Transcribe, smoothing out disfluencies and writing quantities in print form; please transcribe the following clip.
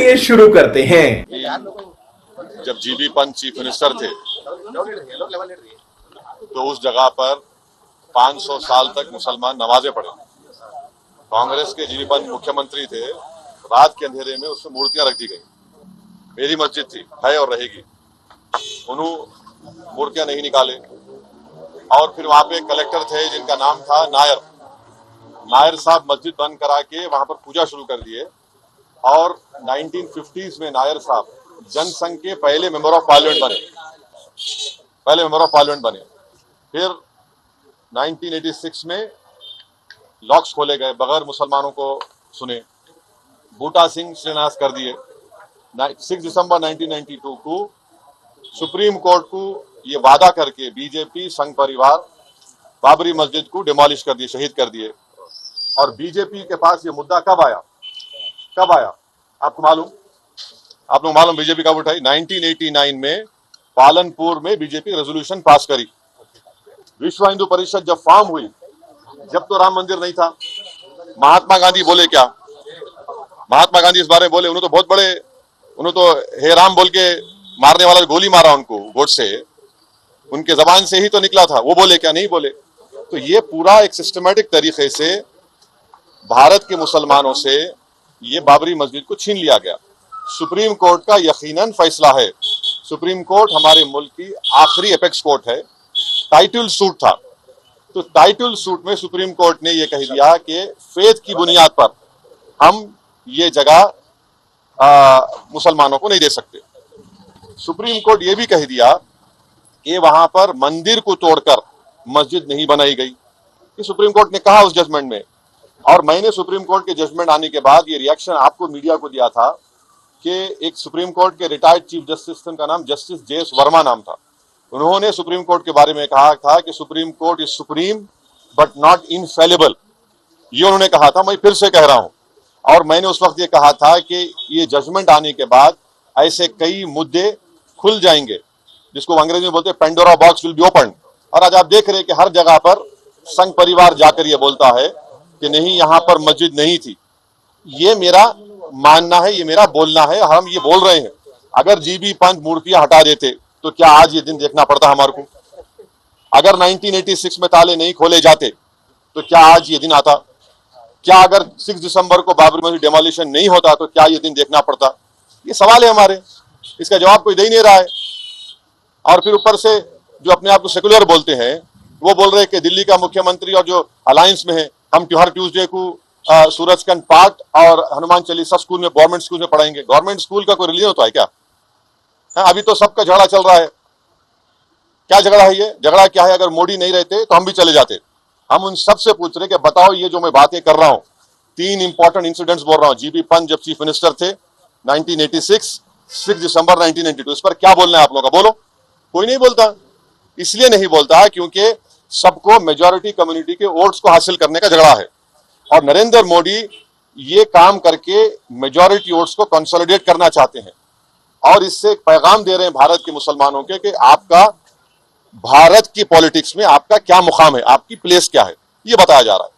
चलिए शुरू करते हैं। जब जीबी पंत चीफ मिनिस्टर थे तो उस जगह पर 500 साल तक मुसलमान नमाजें पढ़े। कांग्रेस के जीबी पंत मुख्यमंत्री थे, रात के अंधेरे में उसमें मूर्तियां रख दी गई। मेरी मस्जिद थी, है और रहेगी। उन्होंने मूर्तियां नहीं निकाले। और फिर वहां पे कलेक्टर थे जिनका नाम था नायर साहब मस्जिद बंद करा के वहां पर पूजा शुरू कर दिए। और 1950s में नायर साहब जनसंघ के पहले मेंबर ऑफ पार्लियामेंट बने। फिर 1986 में लॉक्स खोले गए, बगैर मुसलमानों को सुने। बूटा सिंह शिलान्यास कर दिए। 6 दिसंबर 1992 को सुप्रीम कोर्ट को ये वादा करके बीजेपी संघ परिवार बाबरी मस्जिद को डिमोलिश कर दिए, शहीद कर दिए। और बीजेपी के पास ये मुद्दा कब आया आपको मालूम? आप लोग मालूम बीजेपी कब उठाई? 1989 में पालनपुर में बीजेपी रेजोल्यूशन पास करी। विश्व हिंदू परिषद जब फॉर्म हुई, जब तो राम मंदिर नहीं था। महात्मा गांधी बोले क्या? महात्मा गांधी इस बारे में बोले, उन्होंने तो बहुत बड़े, उन्होंने तो हे राम बोल के मारने वाला गोली मारा उनको वोट से, उनके जबान से ही तो निकला था। वो बोले क्या? नहीं बोले। तो ये पूरा एक सिस्टमैटिक तरीके से भारत के मुसलमानों से ये बाबरी मस्जिद को छीन लिया गया। सुप्रीम कोर्ट का यकीनन फैसला है। सुप्रीम कोर्ट हमारे मुल्क की आखिरी एपेक्स कोर्ट है। टाइटल सूट था, तो टाइटल सूट में सुप्रीम कोर्ट ने यह कह दिया कि फेथ की बुनियाद पर हम ये जगह मुसलमानों को नहीं दे सकते। सुप्रीम कोर्ट ये भी कह दिया कि वहां पर मंदिर को तोड़कर मस्जिद नहीं बनाई गई। ये सुप्रीम कोर्ट ने कहा उस जजमेंट में। और मैंने सुप्रीम कोर्ट के जजमेंट आने के बाद ये रिएक्शन आपको मीडिया को दिया था कि एक सुप्रीम कोर्ट के रिटायर्ड चीफ जस्टिस, उनका नाम जस्टिस JS वर्मा नाम था। उन्होंने सुप्रीम कोर्ट के बारे में कहा था कि supreme court is supreme but not infallible. ये उन्होंने कहा था, मैं फिर से कह रहा हूं। और मैंने उस वक्त ये कहा था कि ये जजमेंट आने के बाद ऐसे कई मुद्दे खुल जाएंगे, जिसको अंग्रेजी में बोलते हैं Pandora box will be open. और आज आप देख रहे हैं कि हर जगह पर संघ परिवार जाकर ये बोलता है कि नहीं, यहां पर मस्जिद नहीं थी। ये मेरा मानना है, ये मेरा बोलना है, हम ये बोल रहे हैं। अगर जीबी पंत मूर्तियां हटा देते तो क्या आज ये दिन देखना पड़ता हमारे को? अगर 1986 में ताले नहीं खोले जाते तो क्या आज ये दिन आता? क्या अगर 6 दिसंबर को बाबरी मस्जिद डिमोलिशन नहीं होता तो क्या ये दिन देखना पड़ता? ये सवाल है हमारे, इसका जवाब कोई दे ही नहीं रहा है। और फिर ऊपर से जो अपने आप को सेकुलर बोलते हैं, वो बोल रहे हैं कि दिल्ली का मुख्यमंत्री और जो अलायंस में है, हम हर ट्यूसडे को सूरजकंड पाठ और हनुमान चालीसा स्कूल में, गवर्नमेंट स्कूल में पढ़ाएंगे। गवर्नमेंट स्कूल का कोई रिलीजन होता है क्या? अभी तो सबका झगड़ा चल रहा है। क्या झगड़ा है ये? झगड़ा क्या है? अगर मोदी नहीं रहते तो हम भी चले जाते। हम उन सब से पूछ रहे कि बताओ, ये जो मैं बातें कर रहा हूं, 3 इंपॉर्टेंट इंसिडेंट्स बोल रहा हूं। जीबी पंत जब चीफ मिनिस्टर थे 1986, 6 दिसंबर 1992, इस पर क्या बोलना है आप लोगों का? बोलो। कोई नहीं बोलता। इसलिए नहीं बोलता क्योंकि सबको मेजॉरिटी कम्युनिटी के वोट्स को हासिल करने का झगड़ा है। और नरेंद्र मोदी ये काम करके मेजॉरिटी वोट्स को कंसोलिडेट करना चाहते हैं। और इससे एक पैगाम दे रहे हैं भारत के मुसलमानों के कि आपका भारत की पॉलिटिक्स में आपका क्या मुकाम है, आपकी प्लेस क्या है, ये बताया जा रहा है।